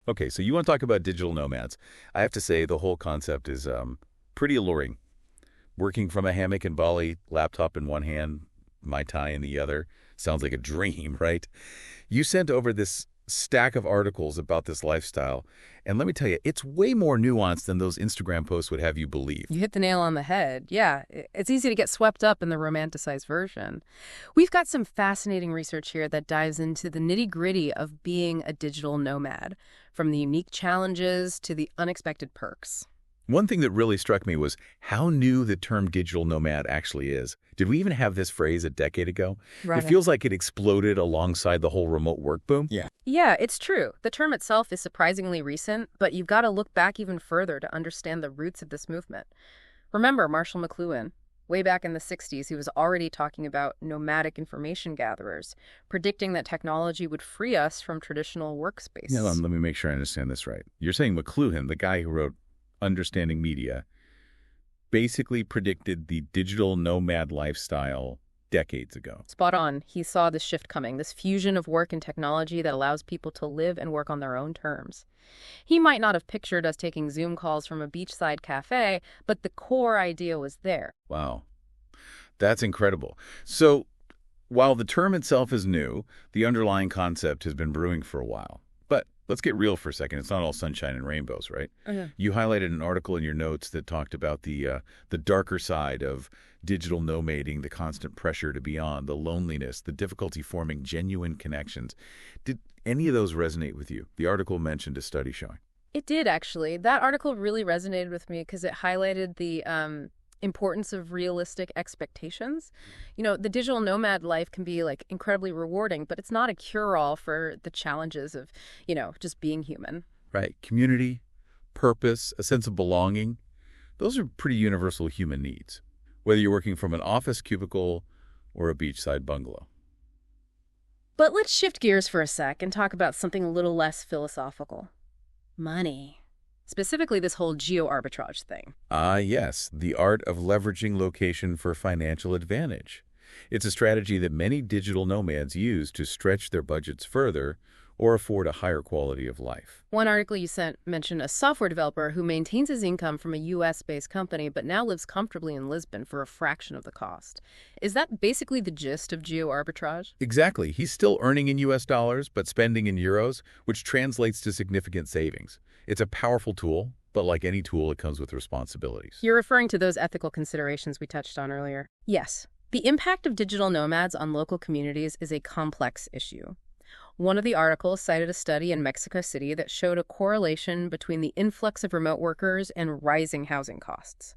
Okay, so you want to talk about digital nomads. I have to say the whole concept is pretty alluring. Working from a hammock in Bali, laptop in one hand, Mai Tai in the other. Sounds like a dream, right? You sent over this stack of articles about this lifestyle, and let me tell you, it's way more nuanced than those Instagram posts would have you believe. You hit the nail on the head. Yeah, it's easy to get swept up in the romanticized version. We've got some fascinating research here that dives into the nitty-gritty of being a digital nomad, from the unique challenges to the unexpected perks. One thing that really struck me was how new the term digital nomad actually is. Did we even have this phrase a decade ago? Right. It feels like it exploded alongside the whole remote work boom. Yeah, it's true. The term itself is surprisingly recent, but you've got to look back even further to understand the roots of this movement. Remember Marshall McLuhan? Way back in the 60s, he was already talking about nomadic information gatherers, predicting that technology would free us from traditional workspace. Hold on, let me make sure I understand this right. You're saying McLuhan, the guy who wrote Understanding Media, basically predicted the digital nomad lifestyle decades ago. Spot on. He saw this shift coming, this fusion of work and technology that allows people to live and work on their own terms. He might not have pictured us taking Zoom calls from a beachside cafe, but the core idea was there. Wow. That's incredible. So, while the term itself is new, the underlying concept has been brewing for a while. But let's get real for a second. It's not all sunshine and rainbows, right? You highlighted an article in your notes that talked about the darker side of digital nomading, the constant pressure to be on, the loneliness, the difficulty forming genuine connections. Did any of those resonate with you? The article mentioned a study showing. It did, actually. That article really resonated with me because it highlighted the importance of realistic expectations. You know, the digital nomad life can be like incredibly rewarding, but it's not a cure-all for the challenges of, just being human. Right. Community, purpose, a sense of belonging. Those are pretty universal human needs, whether you're working from an office cubicle or a beachside bungalow. But let's shift gears for a sec and talk about something a little less philosophical. Money. Specifically, this whole geo-arbitrage thing. Yes, the art of leveraging location for financial advantage. It's a strategy that many digital nomads use to stretch their budgets further or afford a higher quality of life. One article you sent mentioned a software developer who maintains his income from a U.S.-based company but now lives comfortably in Lisbon for a fraction of the cost. Is that basically the gist of geo-arbitrage? Exactly. He's still earning in U.S. dollars but spending in euros, which translates to significant savings. It's a powerful tool, but like any tool, it comes with responsibilities. You're referring to those ethical considerations we touched on earlier. Yes. The impact of digital nomads on local communities is a complex issue. One of the articles cited a study in Mexico City that showed a correlation between the influx of remote workers and rising housing costs.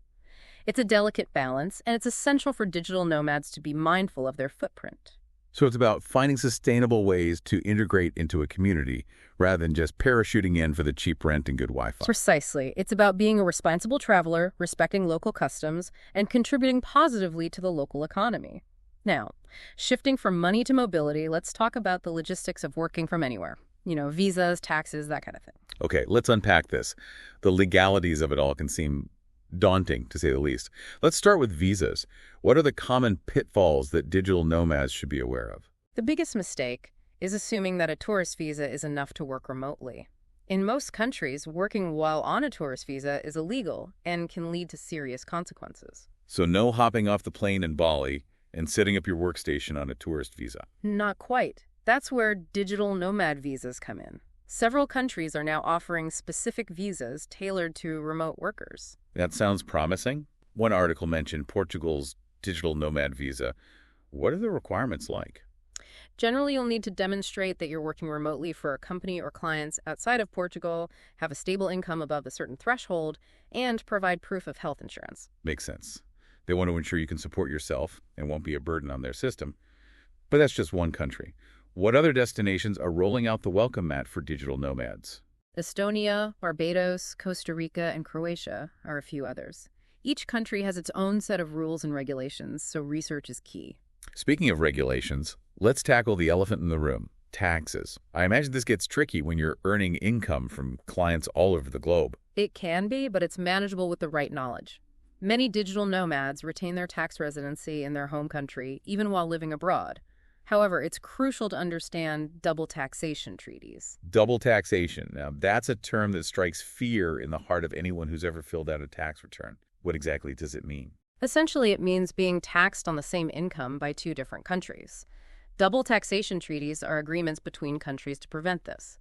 It's a delicate balance, and it's essential for digital nomads to be mindful of their footprint. So it's about finding sustainable ways to integrate into a community rather than just parachuting in for the cheap rent and good Wi-Fi. Precisely. It's about being a responsible traveler, respecting local customs, and contributing positively to the local economy. Now, shifting from money to mobility, let's talk about the logistics of working from anywhere. Visas, taxes, that kind of thing. Okay, let's unpack this. The legalities of it all can seem daunting, to say the least. Let's start with visas. What are the common pitfalls that digital nomads should be aware of? The biggest mistake is assuming that a tourist visa is enough to work remotely. In most countries, working while on a tourist visa is illegal and can lead to serious consequences. So no hopping off the plane in Bali and setting up your workstation on a tourist visa. Not quite. That's where digital nomad visas come in. Several countries are now offering specific visas tailored to remote workers. That sounds promising. One article mentioned Portugal's digital nomad visa. What are the requirements like? Generally, you'll need to demonstrate that you're working remotely for a company or clients outside of Portugal, have a stable income above a certain threshold, and provide proof of health insurance. Makes sense. They want to ensure you can support yourself and won't be a burden on their system. But that's just one country. What other destinations are rolling out the welcome mat for digital nomads? Estonia, Barbados, Costa Rica, and Croatia are a few others. Each country has its own set of rules and regulations, so research is key. Speaking of regulations, let's tackle the elephant in the room, taxes. I imagine this gets tricky when you're earning income from clients all over the globe. It can be, but it's manageable with the right knowledge. Many digital nomads retain their tax residency in their home country, even while living abroad. However, it's crucial to understand double taxation treaties. Double taxation. Now, that's a term that strikes fear in the heart of anyone who's ever filled out a tax return. What exactly does it mean? Essentially, it means being taxed on the same income by two different countries. Double taxation treaties are agreements between countries to prevent this.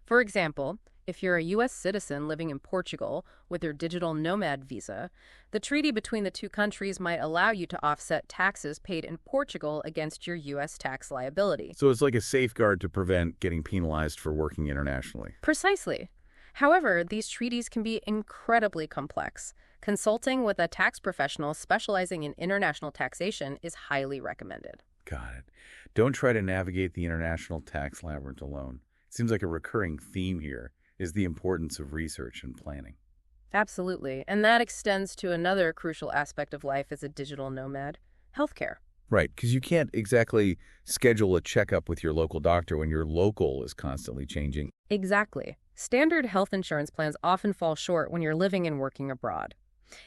For example, if you're a U.S. citizen living in Portugal with your digital nomad visa, the treaty between the two countries might allow you to offset taxes paid in Portugal against your U.S. tax liability. So it's like a safeguard to prevent getting penalized for working internationally. Precisely. However, these treaties can be incredibly complex. Consulting with a tax professional specializing in international taxation is highly recommended. Got it. Don't try to navigate the international tax labyrinth alone. It seems like a recurring theme here is the importance of research and planning. Absolutely. And that extends to another crucial aspect of life as a digital nomad, healthcare. Right, because you can't exactly schedule a checkup with your local doctor when your local is constantly changing. Exactly. Standard health insurance plans often fall short when you're living and working abroad.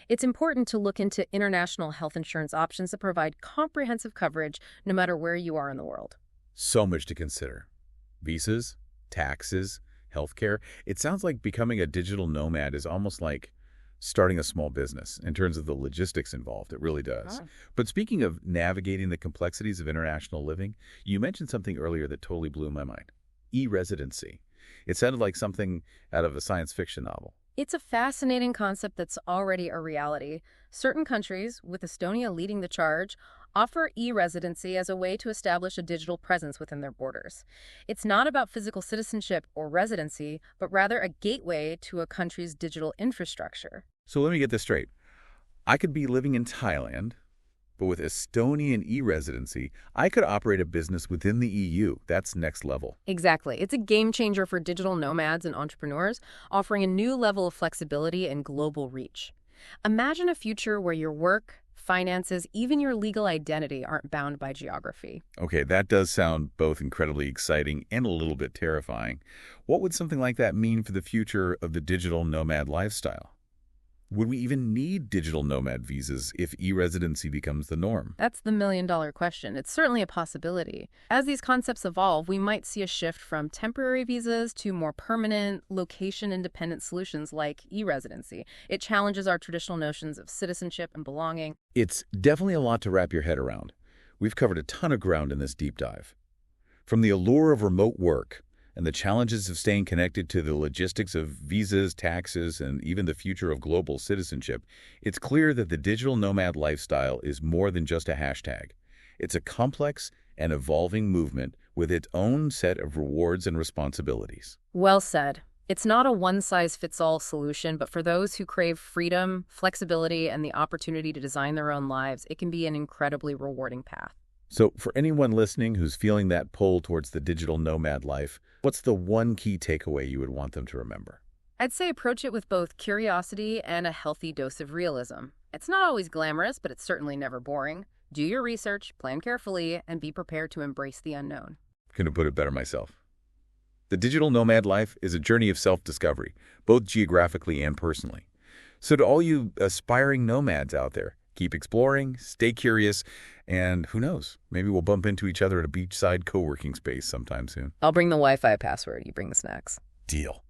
It's important to look into international health insurance options that provide comprehensive coverage no matter where you are in the world. So much to consider. Visas, taxes, healthcare. It sounds like becoming a digital nomad is almost like starting a small business in terms of the logistics involved. It really does. Oh. But speaking of navigating the complexities of international living, you mentioned something earlier that totally blew my mind. E-residency. It sounded like something out of a science fiction novel. It's a fascinating concept that's already a reality. Certain countries, with Estonia leading the charge, offer e-residency as a way to establish a digital presence within their borders. It's not about physical citizenship or residency, but rather a gateway to a country's digital infrastructure. So let me get this straight. I could be living in Thailand, but with Estonian e-residency, I could operate a business within the EU. That's next level. Exactly. It's a game changer for digital nomads and entrepreneurs, offering a new level of flexibility and global reach. Imagine a future where your work, finances, even your legal identity aren't bound by geography. Okay, that does sound both incredibly exciting and a little bit terrifying. What would something like that mean for the future of the digital nomad lifestyle? Would we even need digital nomad visas if e-residency becomes the norm? That's the million-dollar question. It's certainly a possibility. As these concepts evolve, we might see a shift from temporary visas to more permanent, location-independent solutions like e-residency. It challenges our traditional notions of citizenship and belonging. It's definitely a lot to wrap your head around. We've covered a ton of ground in this deep dive. From the allure of remote work and the challenges of staying connected to the logistics of visas, taxes, and even the future of global citizenship, it's clear that the digital nomad lifestyle is more than just a hashtag. It's a complex and evolving movement with its own set of rewards and responsibilities. Well said. It's not a one-size-fits-all solution, but for those who crave freedom, flexibility, and the opportunity to design their own lives, it can be an incredibly rewarding path. So for anyone listening who's feeling that pull towards the digital nomad life, what's the one key takeaway you would want them to remember? I'd say approach it with both curiosity and a healthy dose of realism. It's not always glamorous, but it's certainly never boring. Do your research, plan carefully, and be prepared to embrace the unknown. Couldn't have put it better myself. The digital nomad life is a journey of self-discovery, both geographically and personally. So to all you aspiring nomads out there, keep exploring, stay curious, and who knows, maybe we'll bump into each other at a beachside co-working space sometime soon. I'll bring the Wi-Fi password. You bring the snacks. Deal.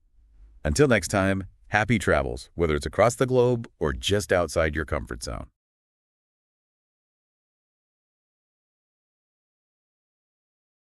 Until next time, happy travels, whether it's across the globe or just outside your comfort zone.